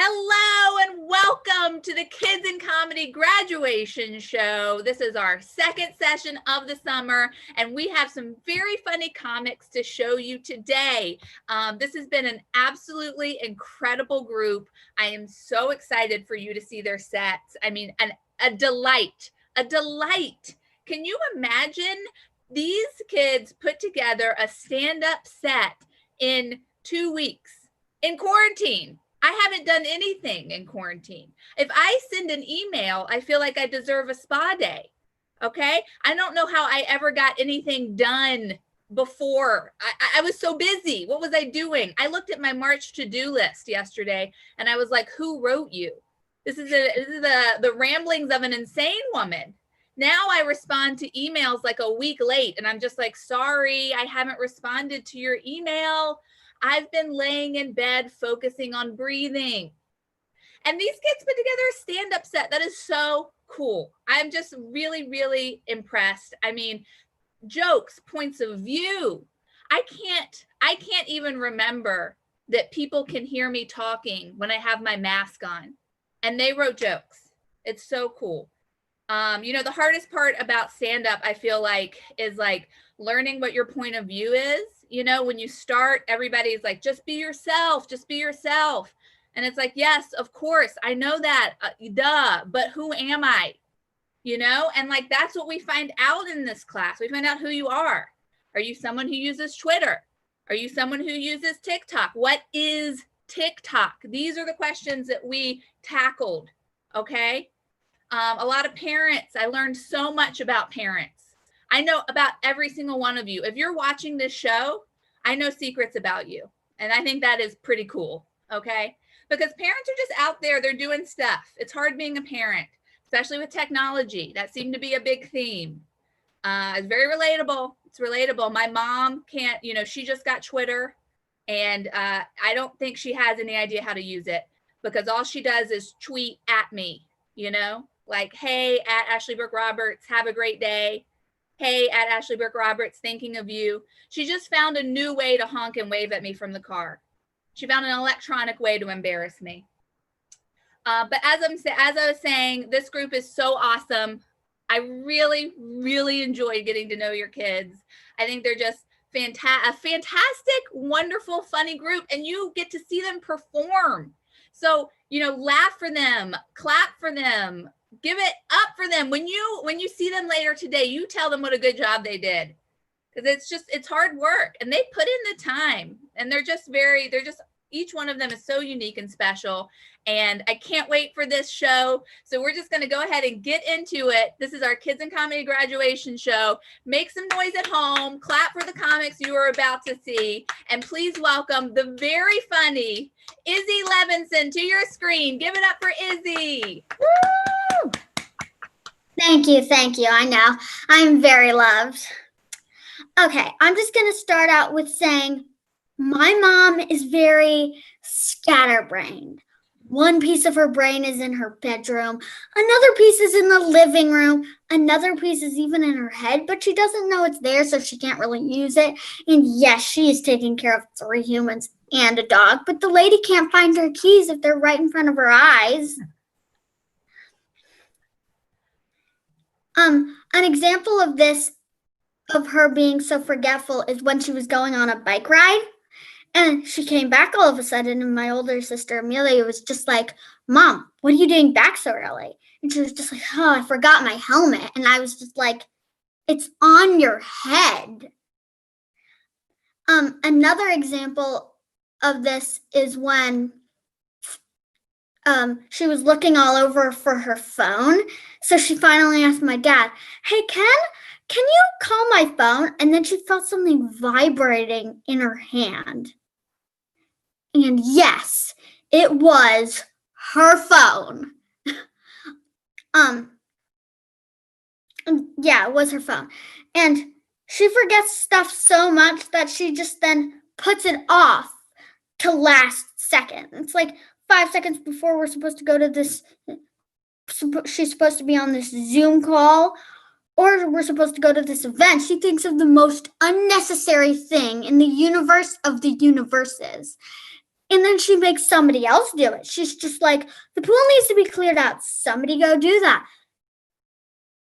Hello and welcome to the Kids in Comedy graduation show. This is our second session of the summer, and we have some very funny comics to show you today. This has been an absolutely incredible group. I am so excited for you to see their sets. I mean, a delight, a delight. Can you imagine these kids put together a stand-up set in 2 weeks in quarantine? I haven't done anything in quarantine. If I send an email, I feel like I deserve a spa day. Okay. I don't know how I ever got anything done before. I was so busy. What was I doing? I looked at my March to-do list yesterday and I was like, who wrote you? This is the ramblings of an insane woman. Now I respond to emails like a week late and I'm just like, sorry, I haven't responded to your email. I've been laying in bed focusing on breathing. And these kids put together a stand-up set that is so cool. I'm just really, really impressed. I mean, jokes, points of view. I can't even remember that people can hear me talking when I have my mask on. And they wrote jokes. It's so cool. The hardest part about stand-up, I feel like, is like learning what your point of view is. When you start, everybody's like, just be yourself, just be yourself. And it's like, yes, of course, I know that, duh, but who am I? And like, that's what we find out in this class. We find out who you are. Are you someone who uses Twitter? Are you someone who uses TikTok? What is TikTok? These are the questions that we tackled, okay? A lot of parents, I learned so much about parents. I know about every single one of you. If you're watching this show, I know secrets about you. And I think that is pretty cool, okay? Because parents are just out there, they're doing stuff. It's hard being a parent, especially with technology. That seemed to be a big theme. It's very relatable. It's relatable. My mom can't, she just got Twitter. And I don't think she has any idea how to use it because all she does is tweet at me, like, hey, at Ashley Brooke Roberts, have a great day. Hey, at Ashley Brooke Roberts, thinking of you. She just found a new way to honk and wave at me from the car. She found an electronic way to embarrass me. But as I was saying, this group is so awesome. I really, really enjoyed getting to know your kids. I think they're just a fantastic, wonderful, funny group, and you get to see them perform. So, laugh for them, clap for them, give it up for them. When you see them later today, you tell them what a good job they did. Because it's hard work and they put in the time and each one of them is so unique and special. And I can't wait for this show. So we're just going to go ahead and get into it. This is our Kids in Comedy graduation show. Make some noise at home, clap for the comics you are about to see. And please welcome the very funny Izzy Levinson to your screen. Give it up for Izzy. Woo! Thank you. I know. I'm very loved. Okay, I'm just going to start out with saying my mom is very scatterbrained. One piece of her brain is in her bedroom. Another piece is in the living room. Another piece is even in her head, but she doesn't know it's there, so she can't really use it. And yes, she is taking care of 3 humans and a dog, but the lady can't find her keys if they're right in front of her eyes. An example of this, of her being so forgetful, is when she was going on a bike ride. And she came back all of a sudden, and my older sister, Amelia, was just like, Mom, what are you doing back so early? And she was just like, oh, I forgot my helmet. And I was just like, it's on your head. Another example of this is when she was looking all over for her phone. So she finally asked my dad, hey, can you call my phone? And then she felt something vibrating in her hand. And yes, it was her phone. Yeah, it was her phone. And she forgets stuff so much that she just then puts it off to last second. It's like 5 seconds before we're supposed to go to this, she's supposed to be on this Zoom call, or we're supposed to go to this event. She thinks of the most unnecessary thing in the universe of the universes. And then she makes somebody else do it. She's just like, the pool needs to be cleared out. Somebody go do that.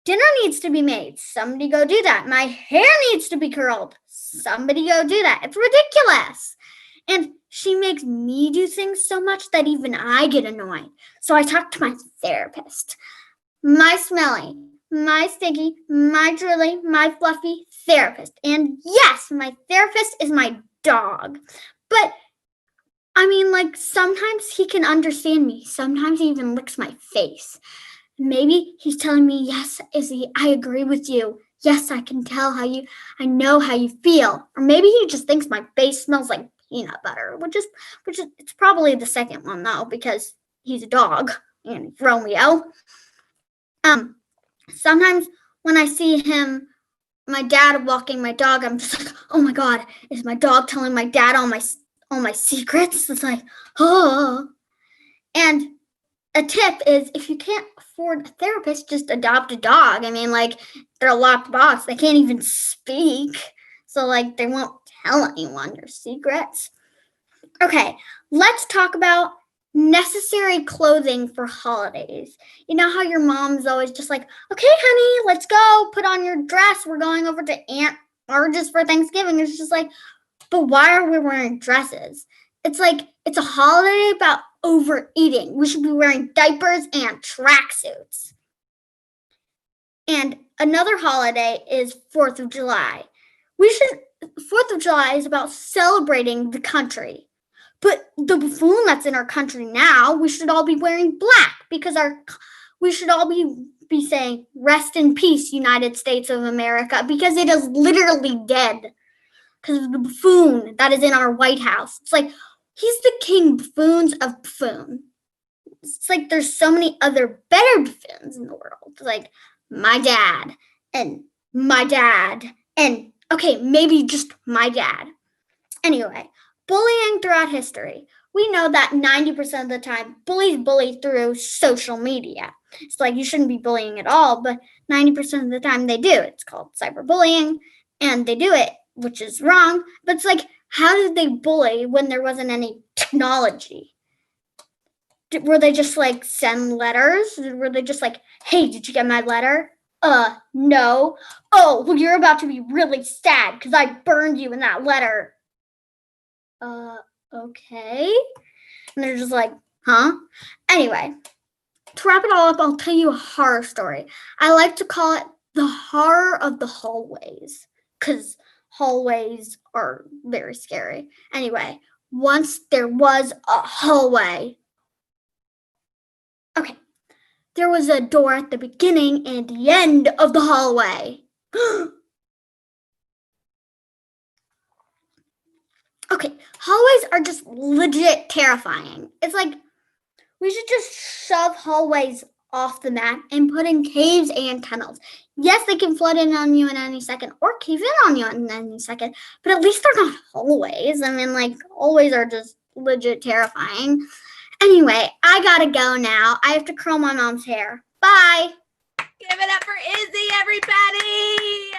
Dinner needs to be made. Somebody go do that. My hair needs to be curled. Somebody go do that. It's ridiculous. And she makes me do things so much that even I get annoyed. So I talk to my therapist. My smelly, my sticky, my drooly, my fluffy therapist. And yes, my therapist is my dog. But I mean, like, sometimes he can understand me. Sometimes he even licks my face. Maybe he's telling me, yes, Izzy, I agree with you. Yes, I can tell I know how you feel. Or maybe he just thinks my face smells like peanut butter, which is, it's probably the second one though, because he's a dog and Romeo. Sometimes when I see him, my dad walking my dog, I'm just like, oh my God, is my dog telling my dad all my secrets? It's like, oh. And a tip is, if you can't afford a therapist, just adopt a dog. I mean, like, they're a locked box. They can't even speak. So, like, they won't tell anyone your secrets. Okay, let's talk about necessary clothing for holidays. You know how your mom's always just like, okay, honey, let's go. Put on your dress. We're going over to Aunt Marge's for Thanksgiving. It's just like, but why are we wearing dresses? It's like, it's a holiday about overeating. We should be wearing diapers and tracksuits. And another holiday is 4th of July. 4th of July is about celebrating the country. But the buffoon that's in our country now, we should all be wearing black because we should all be saying, rest in peace, United States of America, because it is literally dead. Because of the buffoon that is in our White House. It's like, he's the king buffoons of buffoon. It's like there's so many other better buffoons in the world. It's like my dad, and okay, maybe just my dad. Anyway, bullying throughout history. We know that 90% of the time, bullies bully through social media. It's like you shouldn't be bullying at all, but 90% of the time they do. It's called cyberbullying, and they do it, which is wrong. But it's like, how did they bully when there wasn't any technology? Were they just like send letters? Were they just like, hey, did you get my letter? No. Oh, well, you're about to be really sad because I burned you in that letter. Okay. And they're just like, huh? Anyway, to wrap it all up, I'll tell you a horror story. I like to call it the horror of the hallways, because hallways are very scary. Anyway, once there was a hallway. Okay, there was a door at the beginning and the end of the hallway. Okay, hallways are just legit terrifying. It's like we should just shove hallways off the map and put in caves and tunnels. Yes, they can flood in on you in any second or cave in on you in any second, but at least they're not hallways. I mean, like, hallways are just legit terrifying. Anyway, I gotta go now. I have to curl my mom's hair. Bye. Give it up for Izzy, everybody.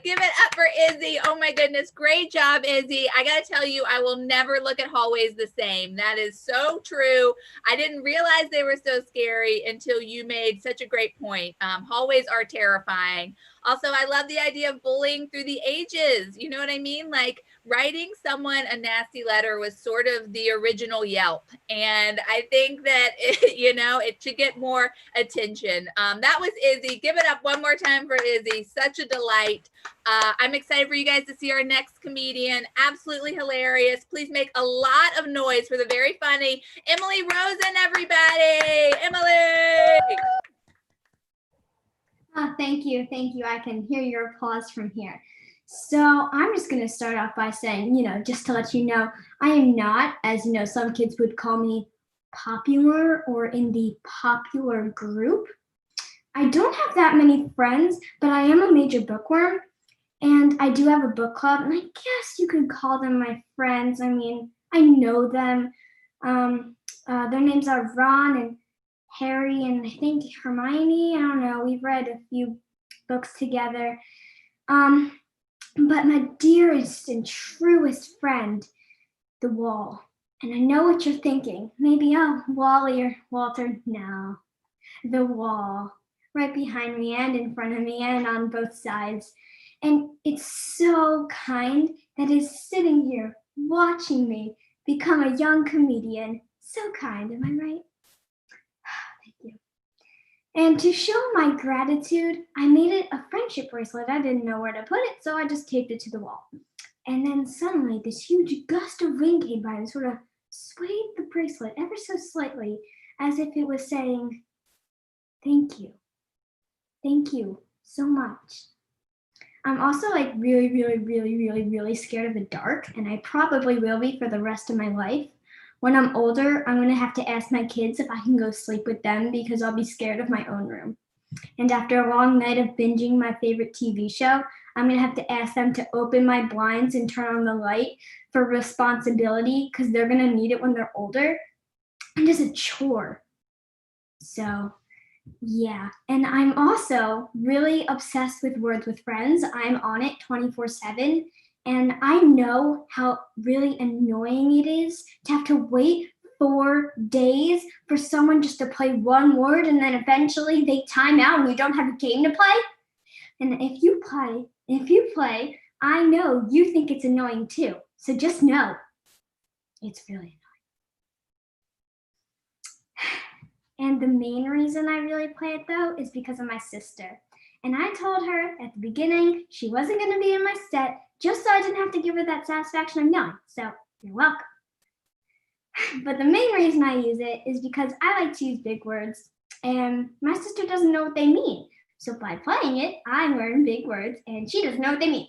Give it up for Izzy. Oh my goodness. Great job, Izzy. I got to tell you, I will never look at hallways the same. That is so true. I didn't realize they were so scary until you made such a great point. Hallways are terrifying. Also, I love the idea of bullying through the ages. You know what I mean? Like, writing someone a nasty letter was sort of the original Yelp. And I think that, it should get more attention. That was Izzy. Give it up one more time for Izzy. Such a delight. I'm excited for you guys to see our next comedian. Absolutely hilarious. Please make a lot of noise for the very funny Emily Rosen, everybody. Emily. Thank you. I can hear your applause from here. So I'm just going to start off by saying, just to let you know, I am not, as some kids would call me, popular or in the popular group. I don't have that many friends, but I am a major bookworm, and I do have a book club, and I guess you could call them my friends. I mean, I know them. Their names are Ron and Harry and I think Hermione. I don't know. We've read a few books together. But my dearest and truest friend, the wall. And I know what you're thinking. Maybe, oh, Wally or Walter. No, the wall right behind me and in front of me and on both sides. And it's so kind that is sitting here watching me become a young comedian. So kind, am I right? Thank you. And to show my gratitude, I made it a friendship bracelet. I didn't know where to put it, so I just taped it to the wall. And then suddenly this huge gust of wind came by and sort of swayed the bracelet ever so slightly, as if it was saying, thank you. Thank you so much. I'm also like really scared of the dark, and I probably will be for the rest of my life. When I'm older, I'm gonna have to ask my kids if I can go sleep with them because I'll be scared of my own room. And after a long night of binging my favorite TV show, I'm gonna have to ask them to open my blinds and turn on the light for responsibility because they're gonna need it when they're older. And it's a chore. So yeah, and I'm also really obsessed with Words with Friends. I'm on it 24/7, and I know how really annoying it is to have to wait 4 days for someone just to play one word, and then eventually they time out and you don't have a game to play. And if you play, I know you think it's annoying too. So just know, it's really annoying. And the main reason I really play it though is because of my sister. And I told her at the beginning she wasn't going to be in my set just so I didn't have to give her that satisfaction of knowing. So you're welcome. But the main reason I use it is because I like to use big words and my sister doesn't know what they mean. So by playing it, I learn big words and she doesn't know what they mean,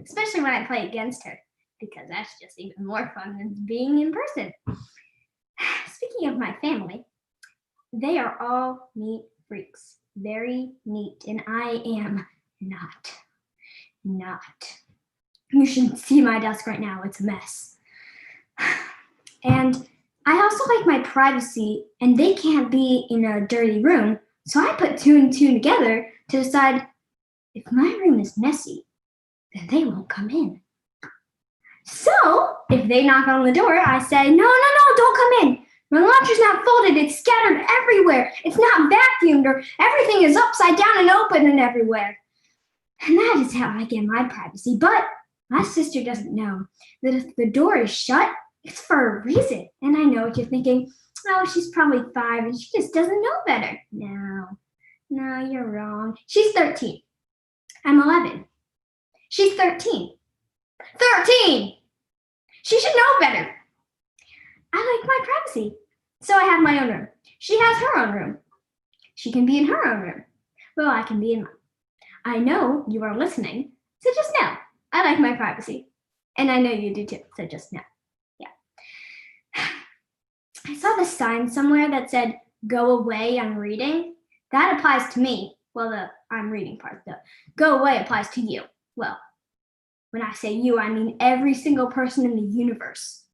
especially when I play against her, because that's just even more fun than being in person. Speaking of my family, they are all neat freaks, very neat, and I am not. You should see my desk right now, it's a mess. And I also like my privacy, and they can't be in a dirty room, so I put 2 and 2 together to decide if my room is messy, then they won't come in. So if they knock on the door, I say, no, don't come in. My laundry's not folded, it's scattered everywhere. It's not vacuumed, or everything is upside down and open and everywhere. And that is how I get my privacy. But my sister doesn't know that if the door is shut, it's for a reason. And I know what you're thinking. Oh, she's probably 5 and she just doesn't know better. No, you're wrong. She's 13. I'm 11. She's 13. 13! She should know better. I like my privacy. So I have my own room. She has her own room. She can be in her own room. Well, I can be in mine. I know you are listening, so just know I like my privacy. And I know you do too, so just know. Yeah. I saw this sign somewhere that said, go away, I'm reading. That applies to me. Well, the I'm reading part, the go away applies to you. Well, when I say you, I mean every single person in the universe.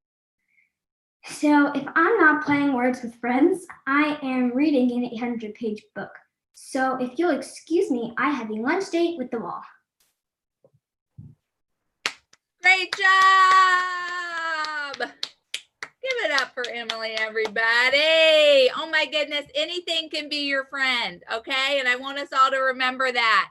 So if I'm not playing Words with Friends, I am reading an 800-page book. So if you'll excuse me, I have a lunch date with the wall. Great job! Give it up for Emily, everybody. Oh my goodness, anything can be your friend, okay? And I want us all to remember that.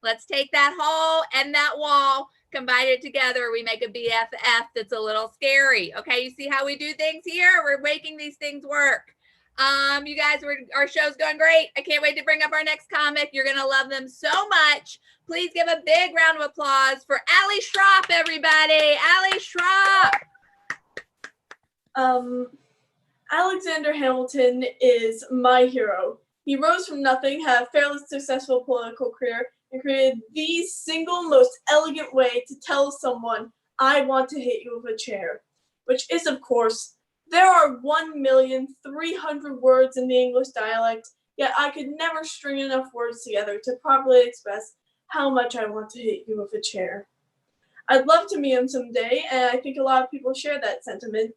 Let's take that hole and that wall, combine it together. We make a BFF that's a little scary. Okay, you see how we do things here? We're making these things work. You guys, our show's going great. I can't wait to bring up our next comic. You're gonna love them so much. Please give a big round of applause for Ali Schropp, everybody. Ali Schropp. Alexander Hamilton is my hero. He rose from nothing, had a fairly successful political career, and created the single most elegant way to tell someone, I want to hit you with a chair, which is, of course, there are 1,300,000 words in the English dialect, yet I could never string enough words together to properly express how much I want to hit you with a chair. I'd love to meet him someday, and I think a lot of people share that sentiment,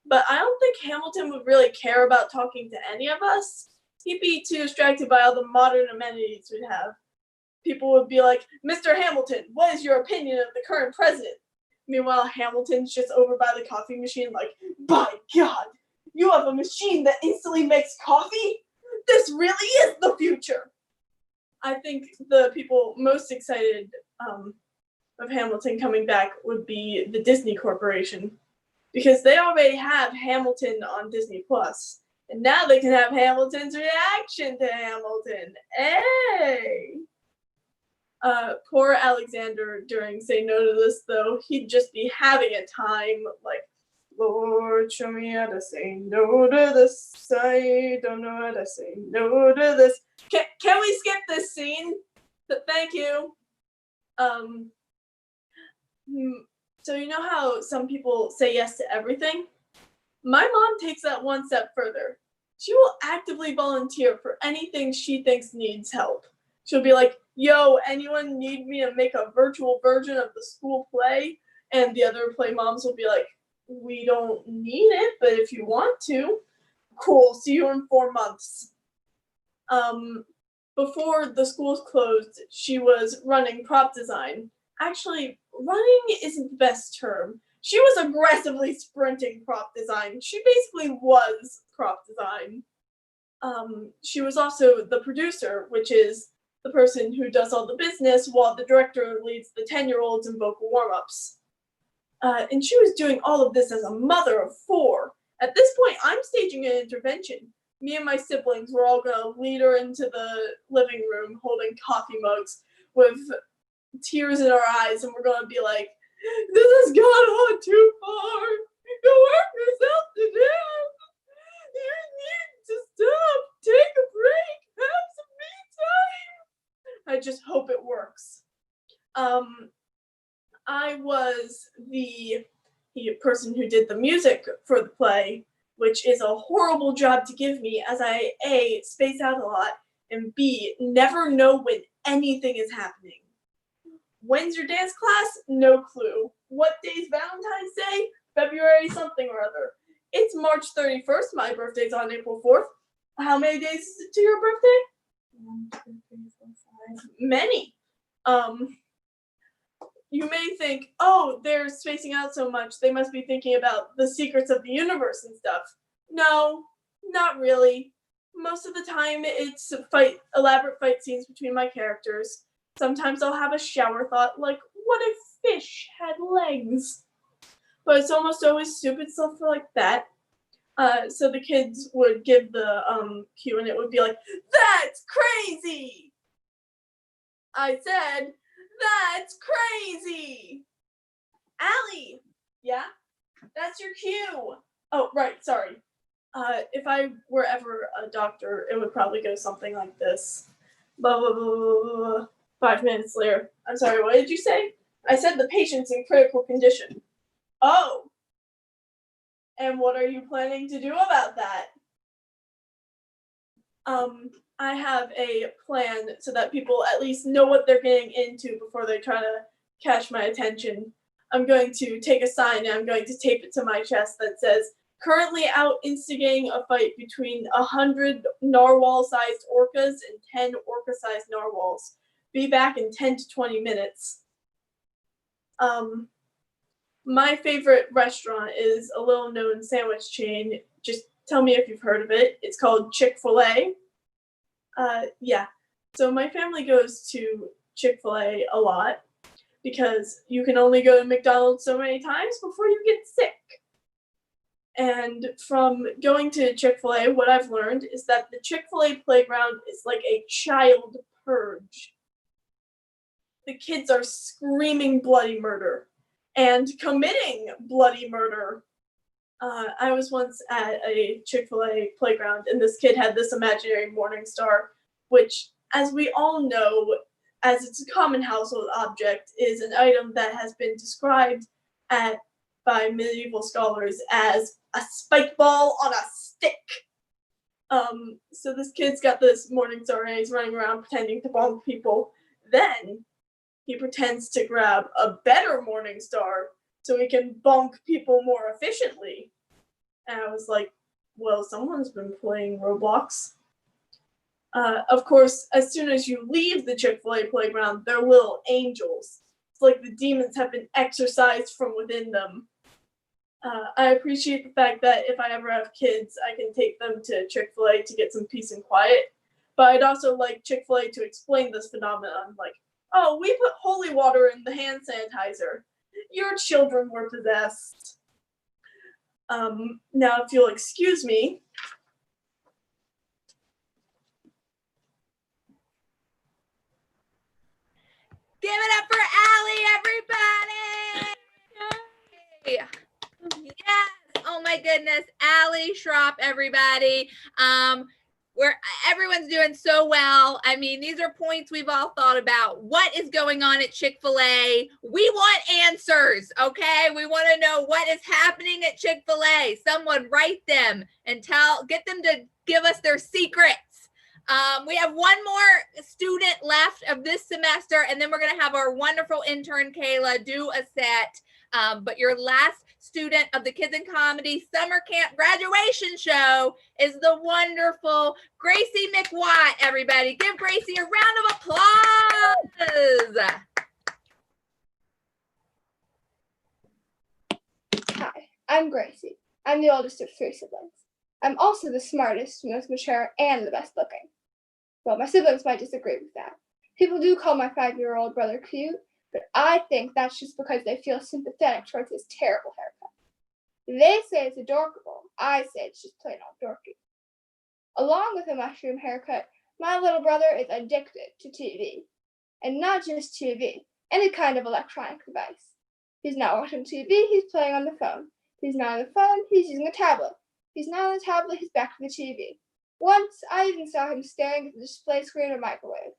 but I don't think Hamilton would really care about talking to any of us. He'd be too distracted by all the modern amenities we'd have. People would be like, Mr. Hamilton, what is your opinion of the current president? Meanwhile, Hamilton's just over by the coffee machine like, by God, you have a machine that instantly makes coffee? This really is the future. I think the people most excited of Hamilton coming back would be the Disney Corporation, because they already have Hamilton on Disney Plus, and now they can have Hamilton's reaction to Hamilton. Hey! Poor Alexander during Say No to This, though, he'd just be having a time, like, Lord, show me how to say no to this. I don't know how to say no to this. Can we skip this scene? Thank you. So you know how some people say yes to everything? My mom takes that one step further. She will actively volunteer for anything she thinks needs help. She'll be like, yo, anyone need me to make a virtual version of the school play? And the other play moms will be like, we don't need it, but if you want to, cool, see you in 4 months. Before the schools closed, she was running prop design. Actually, running isn't the best term. She was aggressively sprinting prop design. She basically was prop design. She was also the producer, which is the person who does all the business while the director leads the 10-year-olds in vocal warm-ups. And she was doing all of this as a mother of 4. At this point, I'm staging an intervention. Me and my siblings were all gonna lead her into the living room holding coffee mugs with tears in our eyes, and we're gonna be like, this has gone on too far. Your work yourself to death. You need to stop. Take a break. Have some me time. I just hope it works. I was the person who did the music for the play, which is a horrible job to give me, as I A, space out a lot, and B, never know when anything is happening. When's your dance class? No clue. What day's Valentine's Day? February something or other. It's March 31st. My birthday's on April 4th. How many days is it to your birthday? 1, 2, 3, 4, 5. Many. You may think, oh, they're spacing out so much, they must be thinking about the secrets of the universe and stuff. No, not really. Most of the time, it's elaborate fight scenes between my characters. Sometimes I'll have a shower thought, like, what if fish had legs? But it's almost always stupid stuff like that. So the kids would give the cue, and it would be like, that's crazy! I said, that's crazy! Allie! Yeah? That's your cue! Oh, right, sorry. If I were ever a doctor, it would probably go something like this. Blah, blah, blah, blah, blah. 5 minutes later. I'm sorry, what did you say? I said the patient's in critical condition. Oh! And what are you planning to do about that? I have a plan so that people at least know what they're getting into before they try to catch my attention. I'm going to take a sign and I'm going to tape it to my chest that says, currently out instigating a fight between 100 narwhal-sized orcas and 10 orca-sized narwhals. Be back in 10 to 20 minutes. My favorite restaurant is a little-known sandwich chain. Just tell me if you've heard of it. It's called Chick-fil-A. Yeah. So my family goes to Chick-fil-A a lot because you can only go to McDonald's so many times before you get sick. And from going to Chick-fil-A, what I've learned is that the Chick-fil-A playground is like a child purge. The kids are screaming bloody murder and committing bloody murder. I was once at a Chick-fil-A playground, and this kid had this imaginary morning star, which, as we all know, as it's a common household object, is an item that has been described by medieval scholars as a spike ball on a stick. So this kid's got this morning star, and he's running around pretending to bonk people. Then he pretends to grab a better morning star so he can bonk people more efficiently. And I was like, well, someone's been playing Roblox. Of course, as soon as you leave the Chick-fil-A playground, they're little angels. It's like the demons have been exorcised from within them. I appreciate the fact that if I ever have kids, I can take them to Chick-fil-A to get some peace and quiet. But I'd also like Chick-fil-A to explain this phenomenon, like, oh, we put holy water in the hand sanitizer. Your children were possessed. Now, if you'll excuse me. Give it up for Allie, everybody! Yes! Oh my goodness, Allie Schropp, everybody. Where everyone's doing so well. I mean, these are points we've all thought about. What is going on at Chick-fil-A? We want answers, okay? We want to know what is happening at Chick-fil-A. Someone write them and get them to give us their secrets. We have one more student left of this semester, and then we're going to have our wonderful intern, Kayla, do a set. But your last student of the Kids in Comedy Summer Camp Graduation Show is the wonderful Gracie McWatt, everybody. Give Gracie a round of applause. Hi, I'm Gracie. I'm the oldest of 3 siblings. I'm also the smartest, most mature, and the best looking. Well, my siblings might disagree with that. People do call my 5-year-old brother cute, but I think that's just because they feel sympathetic towards his terrible haircut. They say it's adorable. I say it's just plain old dorky. Along with a mushroom haircut, my little brother is addicted to TV. And not just TV, any kind of electronic device. He's not watching TV, he's playing on the phone. He's not on the phone, he's using a tablet. He's not on the tablet, he's back to the TV. Once, I even saw him staring at the display screen of a microwave.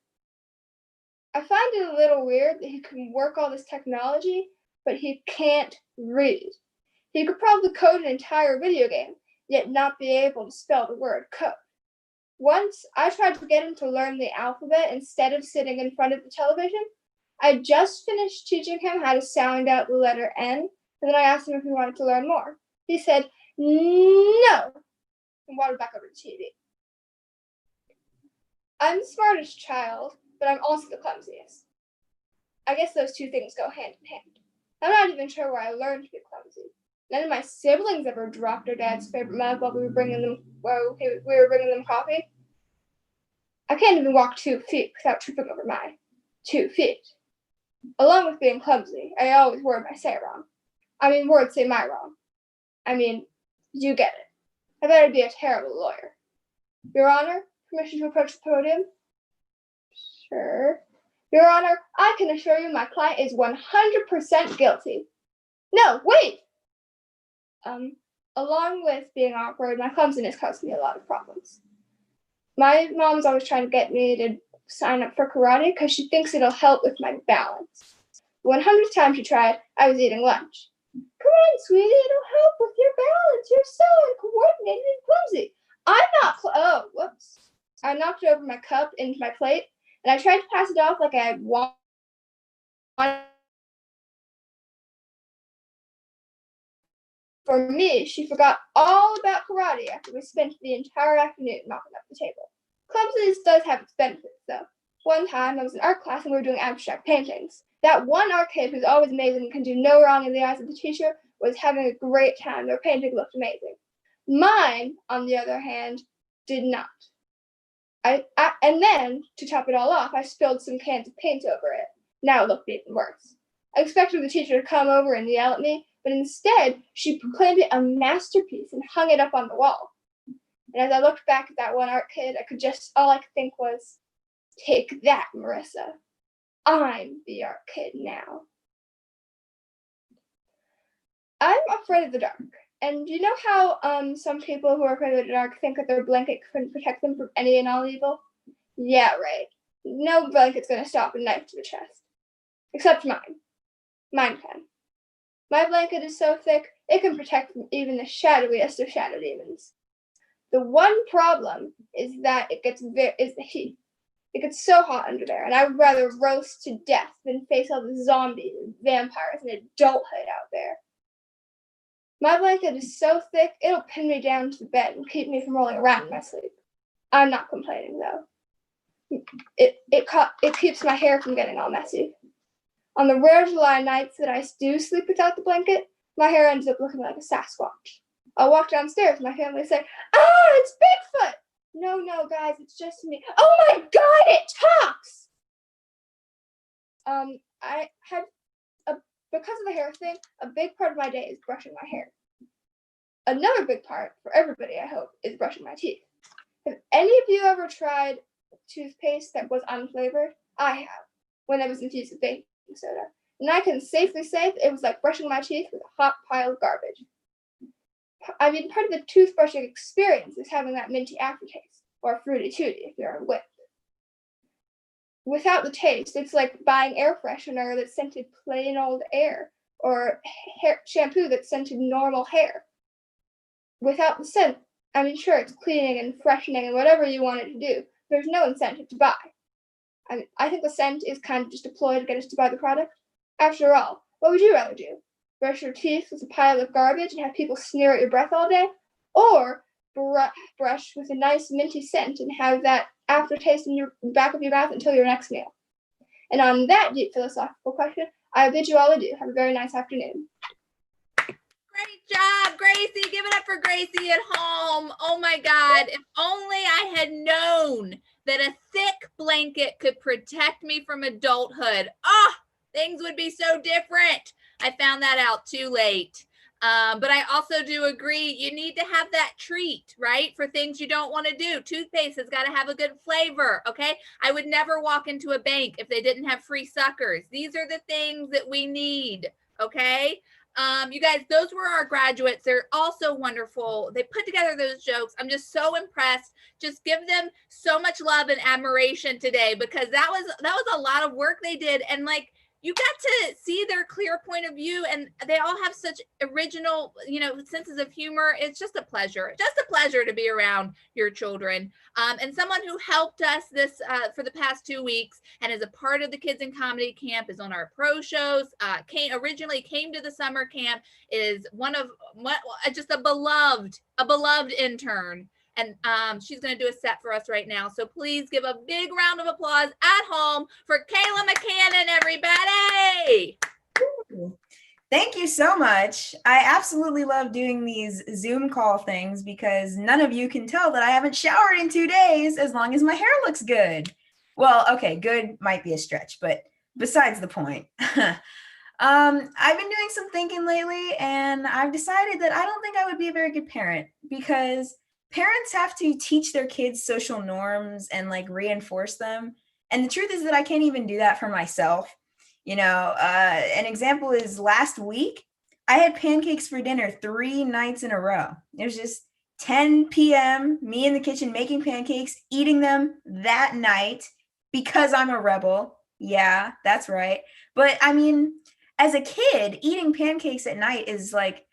I find it a little weird that he can work all this technology, but he can't read. He could probably code an entire video game, yet not be able to spell the word code. Once, I tried to get him to learn the alphabet instead of sitting in front of the television. I just finished teaching him how to sound out the letter N, and then I asked him if he wanted to learn more. He said, no, and waddled back over to TV. I'm the smartest child, but I'm also the clumsiest. I guess those two things go hand in hand. I'm not even sure where I learned to be clumsy. None of my siblings ever dropped their dad's favorite mug while we were bringing them coffee. I can't even walk 2 feet without tripping over my 2 feet. Along with being clumsy, I always word my say wrong. I mean, words say my wrong. I mean, you get it. I better be a terrible lawyer. Your Honor, permission to approach the podium? Sure. Your Honor, I can assure you my client is 100% guilty. No, wait! Along with being awkward, my clumsiness caused me a lot of problems. My mom's always trying to get me to sign up for karate because she thinks it'll help with my balance. 100th time she tried, I was eating lunch. Come on, sweetie, it'll help with your balance. You're so uncoordinated and clumsy. I'm not oh, whoops. I knocked over my cup into my plate, and I tried to pass it off like I wanted. For me, she forgot all about karate after we spent the entire afternoon mopping up the table. Clumsiness does have its benefits, though. One time, I was in art class and we were doing abstract paintings. That one art kid who's always amazing and can do no wrong in the eyes of the teacher was having a great time. Their painting looked amazing. Mine, on the other hand, did not. And then, to top it all off, I spilled some cans of paint over it. Now it looked even worse. I expected the teacher to come over and yell at me, but instead, she proclaimed it a masterpiece and hung it up on the wall. And as I looked back at that one art kid, all I could think was, take that, Marissa. I'm the art kid now. I'm afraid of the dark. And you know how some people who are afraid of the dark think that their blanket couldn't protect them from any and all evil? Yeah, right. No blanket's gonna stop a knife to the chest. Except mine. Mine can. My blanket is so thick, it can protect from even the shadowiest of shadow demons. The one problem is that is the heat. It gets so hot under there, and I would rather roast to death than face all the zombies and vampires and adulthood out there. My blanket is so thick, it'll pin me down to the bed and keep me from rolling around in my sleep. I'm not complaining, though. It keeps my hair from getting all messy. On the rare July nights that I do sleep without the blanket, my hair ends up looking like a Sasquatch. I'll walk downstairs, my family say, "Ah, it's Bigfoot!" No, guys, it's just me. Oh my God, it talks! I had, because of the hair thing, a big part of my day is brushing my hair. Another big part, for everybody I hope, is brushing my teeth. Have any of you ever tried toothpaste that was unflavored? I have, when I was infused with baking soda. And I can safely say that it was like brushing my teeth with a hot pile of garbage. I mean, part of the toothbrushing experience is having that minty aftertaste, or fruity tooty if you're a whip. Without the taste, it's like buying air freshener that scented plain old air, or hair shampoo that scented normal hair. Without the scent, I mean, sure, it's cleaning and freshening and whatever you want it to do. There's no incentive to buy. I think the scent is kind of just a ploy to get us to buy the product. After all, what would you rather do? Brush your teeth with a pile of garbage and have people sneer at your breath all day? Or brush with a nice minty scent and have that aftertaste in your back of your mouth until your next meal? And on that deep philosophical question, I bid you all adieu. Have a very nice afternoon. Great job, Gracie. Give it up for Gracie at home. Oh my God. If only I had known that a thick blanket could protect me from adulthood. Oh, things would be so different. I found that out too late. But I also do agree, you need to have that treat, right? For things you don't want to do. Toothpaste has got to have a good flavor, okay? I would never walk into a bank if they didn't have free suckers. These are the things that we need, okay? You guys, those were our graduates. They're also wonderful. They put together those jokes. I'm just so impressed. Just give them so much love and admiration today, because that was a lot of work they did. And like, you got to see their clear point of view, and they all have such original, senses of humor. It's just a pleasure to be around your children. And someone who helped us this for the past 2 weeks and is a part of the Kids in Comedy Camp, is on our pro shows, originally came to the summer camp, is just a beloved intern. And she's going to do a set for us right now. So please give a big round of applause at home for Kayla McCannon, everybody. Thank you so much. I absolutely love doing these Zoom call things because none of you can tell that I haven't showered in 2 days as long as my hair looks good. Well, okay, good might be a stretch, but besides the point. I've been doing some thinking lately, and I've decided that I don't think I would be a very good parent, because parents have to teach their kids social norms and like reinforce them. And the truth is that I can't even do that for myself. An example is last week, I had pancakes for dinner 3 nights in a row. It was just 10 p.m., me in the kitchen making pancakes, eating them that night because I'm a rebel. Yeah, that's right. But I mean, as a kid, eating pancakes at night is like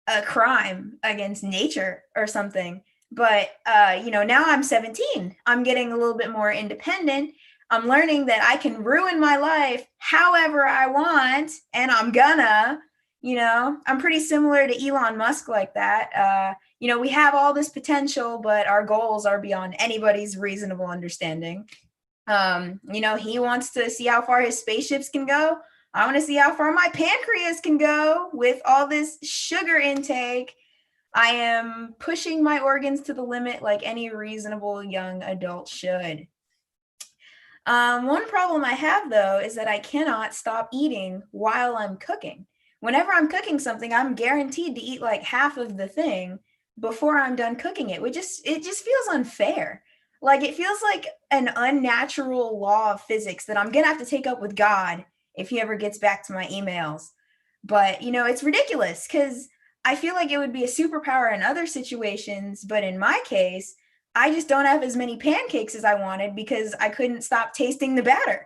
a crime against nature or something. But, now I'm 17. I'm getting a little bit more independent. I'm learning that I can ruin my life however I want, and I'm gonna, I'm pretty similar to Elon Musk like that. We have all this potential, but our goals are beyond anybody's reasonable understanding. He wants to see how far his spaceships can go. I want to see how far my pancreas can go with all this sugar intake. I am pushing my organs to the limit like any reasonable young adult should. One problem I have, though, is that I cannot stop eating while I'm cooking. Whenever I'm cooking something, I'm guaranteed to eat like half of the thing before I'm done cooking it, it just feels unfair. Like, it feels like an unnatural law of physics that I'm going to have to take up with God if he ever gets back to my emails. But, it's ridiculous because I feel like it would be a superpower in other situations, but in my case, I just don't have as many pancakes as I wanted because I couldn't stop tasting the batter.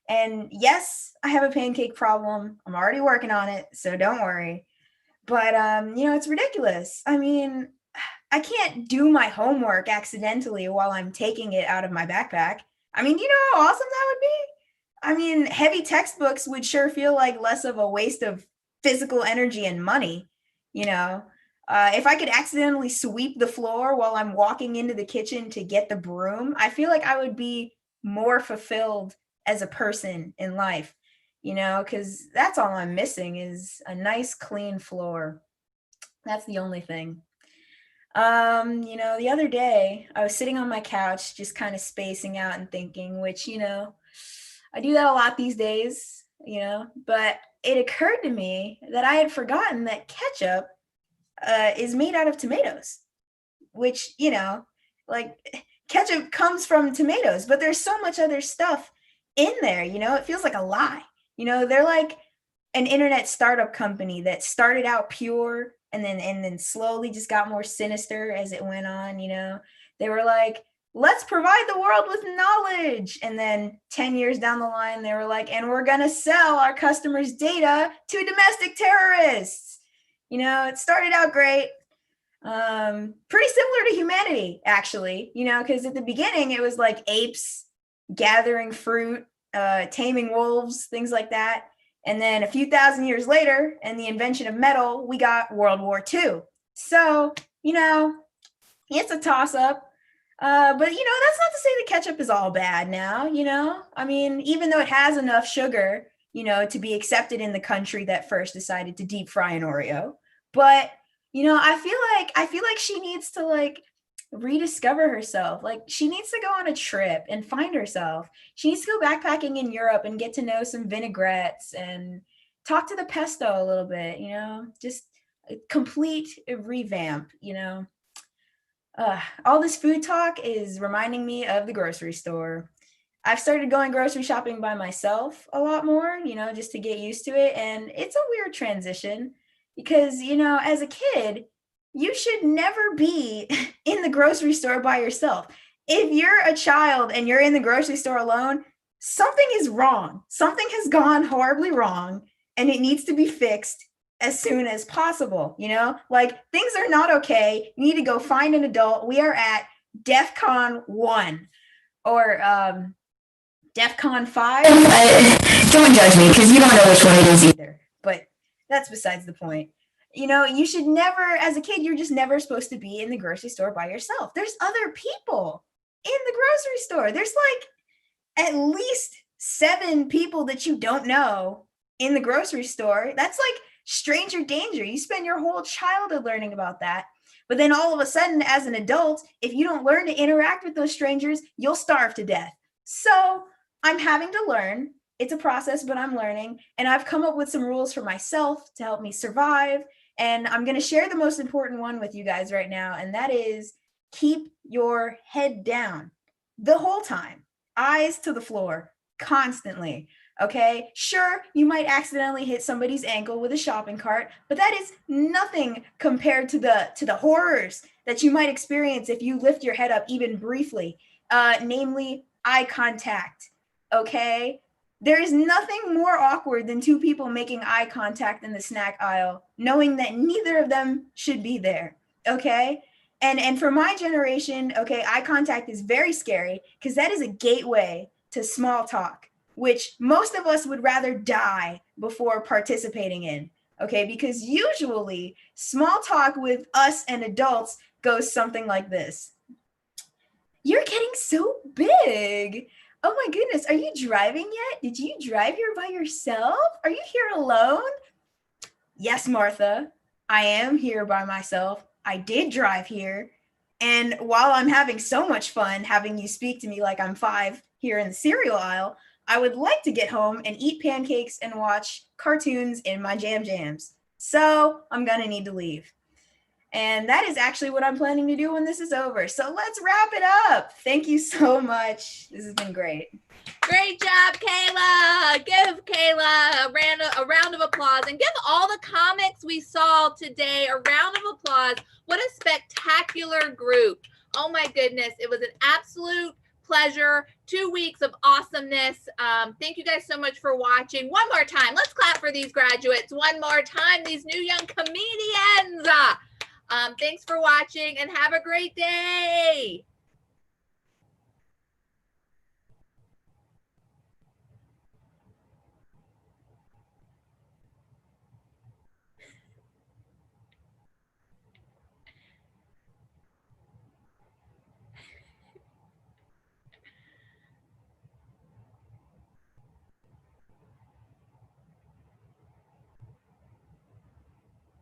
And yes, I have a pancake problem. I'm already working on it, so don't worry. But, it's ridiculous. I mean, I can't do my homework accidentally while I'm taking it out of my backpack. I mean, do you know how awesome that would be? I mean, heavy textbooks would sure feel like less of a waste of physical energy and money. If I could accidentally sweep the floor while I'm walking into the kitchen to get the broom, I feel like I would be more fulfilled as a person in life. because that's all I'm missing is a nice clean floor. That's the only thing. The other day I was sitting on my couch, just kind of spacing out and thinking, which, I do that a lot these days, but it occurred to me that I had forgotten that ketchup is made out of tomatoes, which, like ketchup comes from tomatoes, but there's so much other stuff in there, it feels like a lie. They're like an internet startup company that started out pure and then slowly just got more sinister as it went on. They were like, let's provide the world with knowledge. And then 10 years down the line, they were like, and we're going to sell our customers' data to domestic terrorists. It started out great. Pretty similar to humanity, actually, because at the beginning it was like apes gathering fruit, taming wolves, things like that. And then a few thousand years later, and the invention of metal, we got World War II. So, it's a toss-up. But, that's not to say that ketchup is all bad now, I mean, even though it has enough sugar, to be accepted in the country that first decided to deep fry an Oreo. But, I feel like she needs to, rediscover herself. Like, she needs to go on a trip and find herself. She needs to go backpacking in Europe and get to know some vinaigrettes and talk to the pesto a little bit, just a complete revamp, all this food talk is reminding me of the grocery store. I've started going grocery shopping by myself a lot more, just to get used to it. And it's a weird transition because, as a kid, you should never be in the grocery store by yourself. If you're a child and you're in the grocery store alone, something is wrong. Something has gone horribly wrong and it needs to be fixed as soon as possible. Things are not okay. You need to go find an adult. We are at DEFCON 1 or DEFCON 5. Don't judge me because you don't know which one it is either. But that's besides the point. You should never, as a kid, you're just never supposed to be in the grocery store by yourself. There's other people in the grocery store. There's at least 7 people that you don't know in the grocery store. That's like stranger danger. You spend your whole childhood learning about that. But then all of a sudden, as an adult, if you don't learn to interact with those strangers, you'll starve to death. So I'm having to learn. It's a process, but I'm learning. And I've come up with some rules for myself to help me survive. And I'm going to share the most important one with you guys right now. And that is keep your head down the whole time, eyes to the floor, constantly. Okay, sure, you might accidentally hit somebody's ankle with a shopping cart, but that is nothing compared to the horrors that you might experience if you lift your head up even briefly, namely eye contact. Okay, there is nothing more awkward than 2 people making eye contact in the snack aisle, knowing that neither of them should be there. Okay, and for my generation, okay, eye contact is very scary because that is a gateway to small talk, which most of us would rather die before participating in, okay? Because usually small talk with us and adults goes something like this. You're getting so big. Oh my goodness, are you driving yet? Did you drive here by yourself? Are you here alone? Yes, Martha, I am here by myself. I did drive here. And while I'm having so much fun having you speak to me like I'm 5 here in the cereal aisle, I would like to get home and eat pancakes and watch cartoons in my jam jams. So I'm going to need to leave. And that is actually what I'm planning to do when this is over. So let's wrap it up. Thank you so much. This has been great. Great job, Kayla. Give Kayla a round of applause and give all the comics we saw today a round of applause. What a spectacular group. Oh my goodness. It was an absolute pleasure. 2 weeks of awesomeness. Thank you guys so much for watching. One more time. Let's clap for these graduates. One more time. These new young comedians. Thanks for watching and have a great day.